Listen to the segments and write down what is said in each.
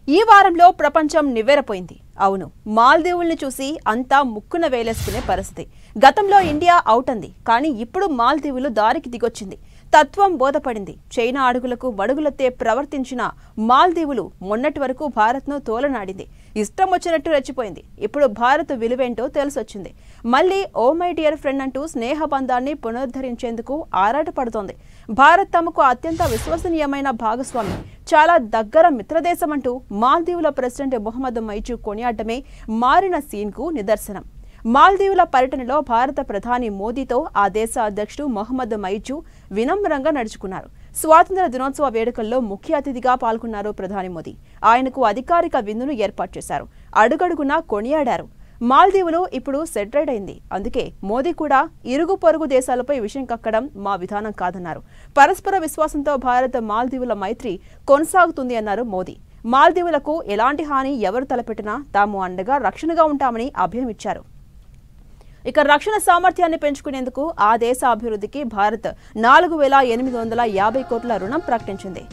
ఈ వారంలో ప్రపంచం నివ్వెరపోయింది. అవును, మాల్దీవుల్ని చూసి అంతా ముక్కున వేలేసుకునే పరిస్థితి. గతంలో ఇండియా అవుట్ అంది, కానీ ఇప్పుడు మాల్దీవులు దారికి దిగొచ్చింది. తత్వం బోధపడింది. చైనా అడుగులకు మడుగులెత్తే ప్రవర్తించిన మాల్దీవులు మొన్నటి వరకు భారత్ను తోలనాడింది. ఇష్టం వచ్చినట్టు రెచ్చిపోయింది. ఇప్పుడు భారత్ విలువేంటో తెలిసొచ్చింది. మళ్ళీ ఓ మై డియర్ ఫ్రెండ్ అంటూ స్నేహబంధాన్ని పునరుద్ధరించేందుకు ఆరాటపడుతోంది. భారత్ తమకు అత్యంత విశ్వసనీయమైన భాగస్వామి, చాలా దగ్గర మిత్రదేశం అంటూ మాల్దీవుల ప్రెసిడెంట్ మొహమ్మద్ మైచూ కొనియాడమే మారిన సీన్కు నిదర్శనం. మాల్దీవుల పర్యటనలో భారత ప్రధాని మోదీతో ఆ దేశ అధ్యక్షుడు మొహమ్మద్ మైచూ వినమ్రంగా నడుచుకున్నారు. స్వాతంత్ర దినోత్సవ వేడుకల్లో ముఖ్య అతిథిగా పాల్గొన్నారు ప్రధాని మోదీ. ఆయనకు అధికారిక విందును ఏర్పాటు చేశారు. అడుగడుగునా కొనియాడారు. మాల్దీవులు ఇప్పుడు సెటిల్డ్ అయింది. అందుకే మోదీ కూడా ఇరుగు పొరుగు దేశాలపై విషయం కక్కడం మా విధానం కాదన్నారు. పరస్పర విశ్వాసంతో భారత్ మాల్దీవుల మైత్రి కొనసాగుతుంది అన్నారు మోదీ. మాల్దీవులకు ఎలాంటి హాని ఎవరు తలపెట్టినా తాము అండగా రక్షణగా ఉంటామని అభయం ఇచ్చారు. ఇక రక్షణ సామర్థ్యాన్ని పెంచుకునేందుకు ఆ దేశ అభివృద్ధికి భారత్ 4,850 కోట్ల రుణం ప్రకటించింది.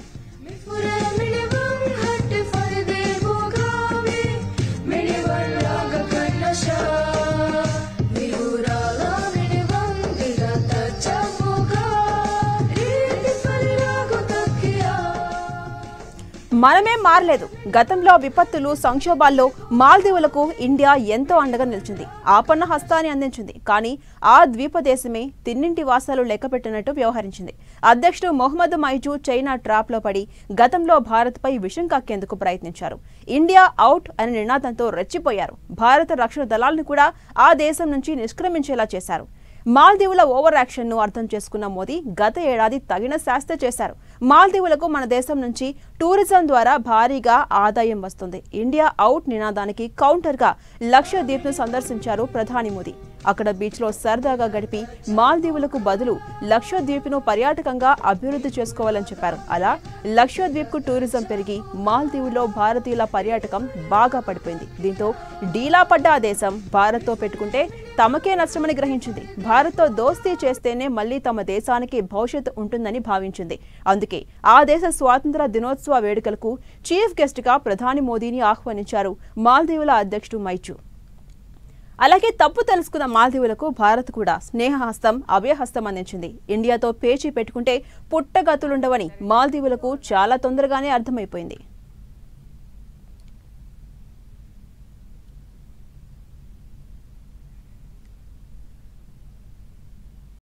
మనమేం మారలేదు. గతంలో విపత్తులు, సంక్షోభాల్లో మాల్దీవులకు ఇండియా ఎంతో అండగా నిలిచింది. ఆపన్న హస్తాన్ని అందించింది. కానీ ఆ ద్వీపదేశమే తిన్నింటి వాసాలు లెక్కపెట్టినట్టు వ్యవహరించింది. అధ్యక్షుడు మొహమ్మద్ మైచూ చైనా ట్రాప్లో పడి గతంలో భారత్పై విషం కక్కేందుకు ప్రయత్నించారు. ఇండియా అవుట్ అనే నినాదంతో రెచ్చిపోయారు. భారత రక్షణ దళాలను కూడా ఆ దేశం నుంచి నిష్క్రమించేలా చేశారు. మాల్దీవుల ఓవర్ యాక్షన్ ను అర్థం చేసుకున్న మోదీ గత ఏడాది తగిన శాస్త్ర చేశారు. మాల్దీవులకు మన దేశం నుంచి టూరిజం ద్వారా భారీగా ఆదాయం వస్తుంది. ఇండియా అవుట్ నినాదానికి కౌంటర్ గా లక్షద్వీప్ ను సందర్శించారు ప్రధాని మోదీ. అక్కడ బీచ్ లో సరదాగా గడిపి మాల్దీవులకు బదులు లక్షద్వీప్ ను పర్యాటకంగా అభివృద్ధి చేసుకోవాలని చెప్పారు. అలా లక్షద్వీప్ కు టూరిజం పెరిగి మాల్దీవుల్లో భారతీయుల పర్యాటకం బాగా పడిపోయింది. దీంతో డీలా పడ్డ ఆ దేశం భారత్ తో పెట్టుకుంటే తమకే నష్టమని గ్రహించింది. భారత్ తో దోస్తీ చేస్తేనే మళ్లీ తమ దేశానికి భవిష్యత్తు ఉంటుందని భావించింది. అందుకే ఆ దేశ స్వాతంత్ర దినోత్సవ వేడుకలకు చీఫ్ గెస్ట్ గా ప్రధాని మోదీని ఆహ్వానించారు మాల్దీవుల అధ్యక్షుడు మైచూ. అలాగే తప్పు తెలుసుకున్న మాల్దీవులకు భారత్ కూడా స్నేహహస్తం, అభయహస్తం అందించింది. ఇండియాతో పేచీ పెట్టుకుంటే పుట్టగతులుండవని మాల్దీవులకు చాలా తొందరగానే అర్థమైపోయింది.